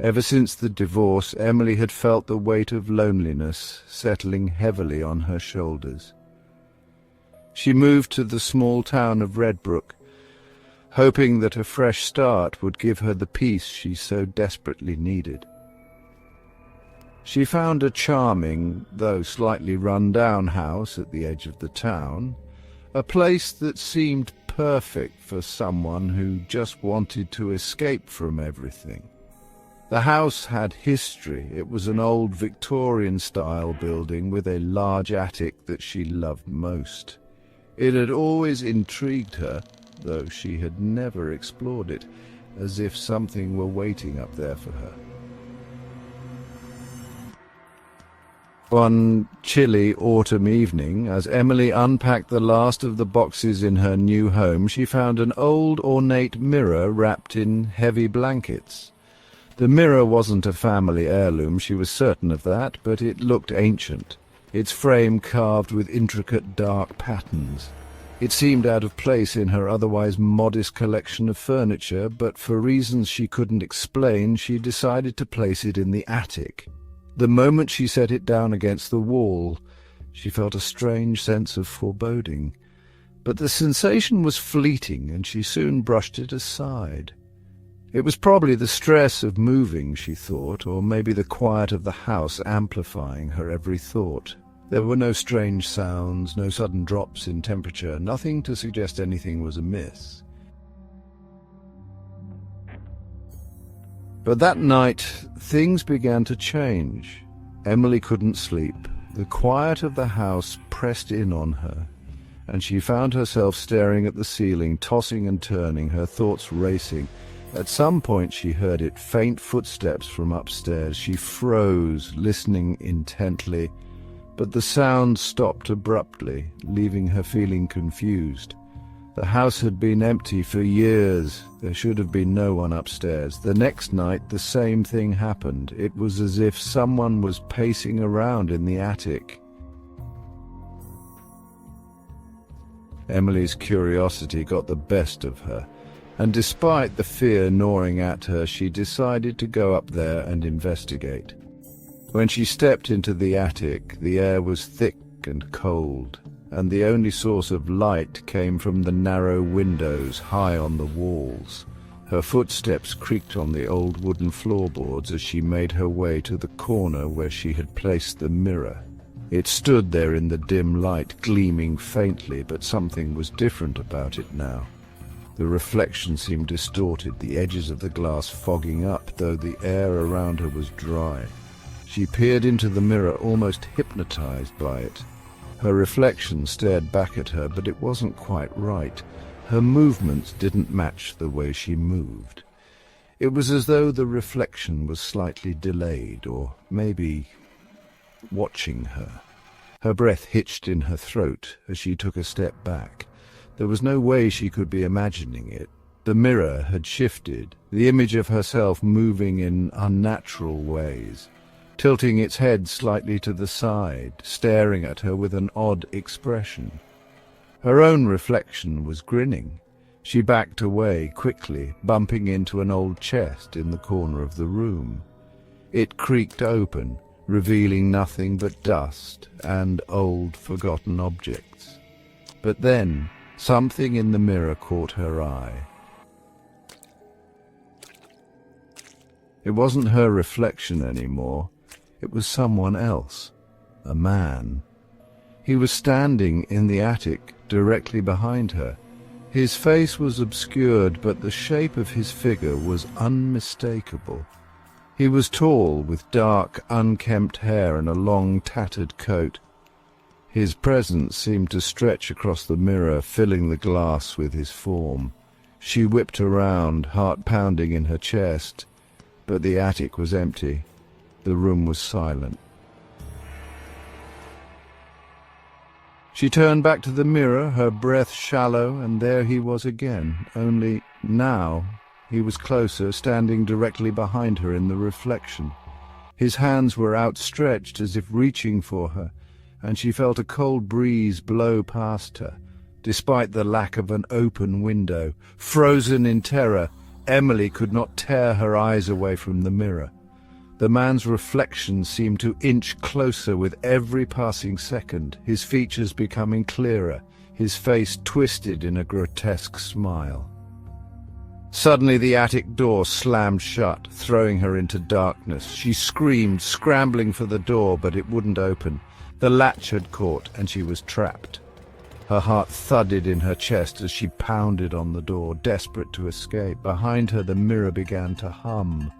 Ever since the divorce, Emily had felt the weight of loneliness settling heavily on her shoulders. She moved to the small town of Redbrook, hoping that a fresh start would give her the peace she so desperately needed. She found a charming, though slightly run-down house at the edge of the town, a place that seemed perfect for someone who just wanted to escape from everything. The house had history. It was an old Victorian-style building with a large attic that she loved most. It had always intrigued her, though she had never explored it, as if something were waiting up there for her. One chilly autumn evening, as Emily unpacked the last of the boxes in her new home, she found an old ornate mirror wrapped in heavy blankets. The mirror wasn't a family heirloom, she was certain of that, but it looked ancient, its frame carved with intricate dark patterns. It seemed out of place in her otherwise modest collection of furniture, but for reasons she couldn't explain, she decided to place it in the attic. The moment she set it down against the wall, she felt a strange sense of foreboding. But the sensation was fleeting, and she soon brushed it aside. It was probably the stress of moving, she thought, or maybe the quiet of the house amplifying her every thought. There were no strange sounds, no sudden drops in temperature, nothing to suggest anything was amiss. But that night, things began to change. Emily couldn't sleep. The quiet of the house pressed in on her, and she found herself staring at the ceiling, tossing and turning, her thoughts racing. At some point she heard it, faint footsteps from upstairs. She froze, listening intently, but the sound stopped abruptly, leaving her feeling confused. The house had been empty for years. There should have been no one upstairs. The next night, the same thing happened. It was as if someone was pacing around in the attic. Emily's curiosity got the best of her, and despite the fear gnawing at her, she decided to go up there and investigate. When she stepped into the attic, the air was thick and cold, and the only source of light came from the narrow windows high on the walls. Her footsteps creaked on the old wooden floorboards as she made her way to the corner where she had placed the mirror. It stood there in the dim light, gleaming faintly, but something was different about it now. The reflection seemed distorted, the edges of the glass fogging up, though the air around her was dry. She peered into the mirror, almost hypnotized by it. Her reflection stared back at her, but it wasn't quite right. Her movements didn't match the way she moved. It was as though the reflection was slightly delayed, or maybe watching her. Her breath hitched in her throat as she took a step back. There was no way she could be imagining it. The mirror had shifted, the image of herself moving in unnatural ways, tilting its head slightly to the side, staring at her with an odd expression. Her own reflection was grinning. She backed away quickly, bumping into an old chest in the corner of the room. It creaked open, revealing nothing but dust and old, forgotten objects. But then, something in the mirror caught her eye. It wasn't her reflection anymore. It was someone else, a man. He was standing in the attic directly behind her. His face was obscured, but the shape of his figure was unmistakable. He was tall, with dark, unkempt hair and a long, tattered coat. His presence seemed to stretch across the mirror, filling the glass with his form. She whipped around, heart pounding in her chest, but the attic was empty. The room was silent. She turned back to the mirror, her breath shallow, and there he was again, only now he was closer, standing directly behind her in the reflection. His hands were outstretched as if reaching for her, and she felt a cold breeze blow past her. Despite the lack of an open window, frozen in terror, Emily could not tear her eyes away from the mirror. The man's reflection seemed to inch closer with every passing second, his features becoming clearer, his face twisted in a grotesque smile. Suddenly the attic door slammed shut, throwing her into darkness. She screamed, scrambling for the door, but it wouldn't open. The latch had caught, and she was trapped. Her heart thudded in her chest as she pounded on the door, desperate to escape. Behind her the mirror began to hum.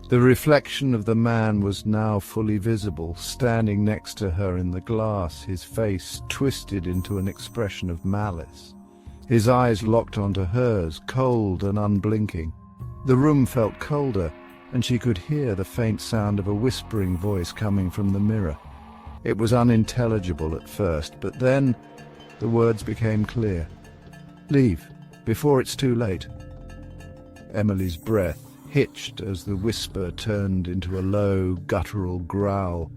The reflection of the man was now fully visible, standing next to her in the glass, his face twisted into an expression of malice. His eyes locked onto hers, cold and unblinking. The room felt colder, and she could hear the faint sound of a whispering voice coming from the mirror. It was unintelligible at first, but then the words became clear. "Leave, before it's too late." Emily's breath hitched as the whisper turned into a low, guttural growl.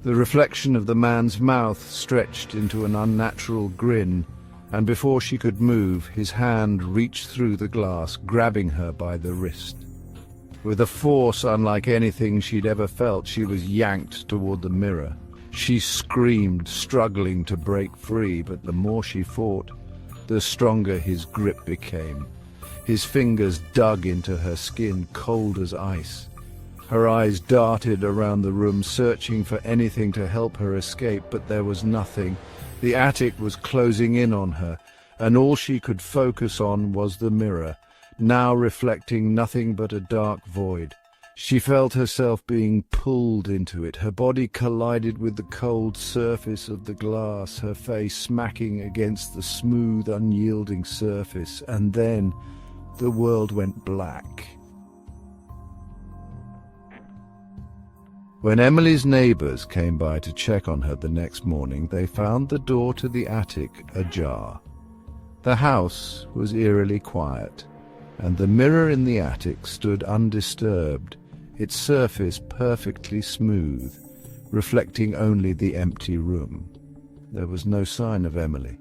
The reflection of the man's mouth stretched into an unnatural grin, and before she could move, his hand reached through the glass, grabbing her by the wrist. With a force unlike anything she'd ever felt, she was yanked toward the mirror. She screamed, struggling to break free, but the more she fought, the stronger his grip became. His fingers dug into her skin, cold as ice. Her eyes darted around the room, searching for anything to help her escape, but there was nothing. The attic was closing in on her, and all she could focus on was the mirror, now reflecting nothing but a dark void. She felt herself being pulled into it. Her body collided with the cold surface of the glass, her face smacking against the smooth, unyielding surface, and then the world went black. When Emily's neighbors came by to check on her the next morning, they found the door to the attic ajar. The house was eerily quiet, and the mirror in the attic stood undisturbed, its surface perfectly smooth, reflecting only the empty room. There was no sign of Emily.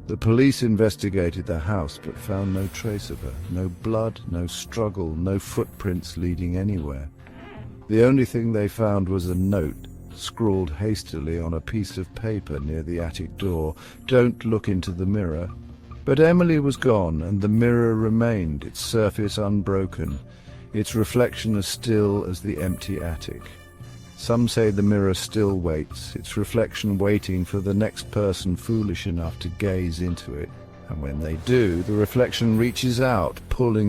The police investigated the house but found no trace of her, no blood, no struggle, no footprints leading anywhere. The only thing they found was a note, scrawled hastily on a piece of paper near the attic door. "Don't look into the mirror." But Emily was gone, and the mirror remained, its surface unbroken, its reflection as still as the empty attic. Some say the mirror still waits, its reflection waiting for the next person foolish enough to gaze into it. And when they do, the reflection reaches out, pulling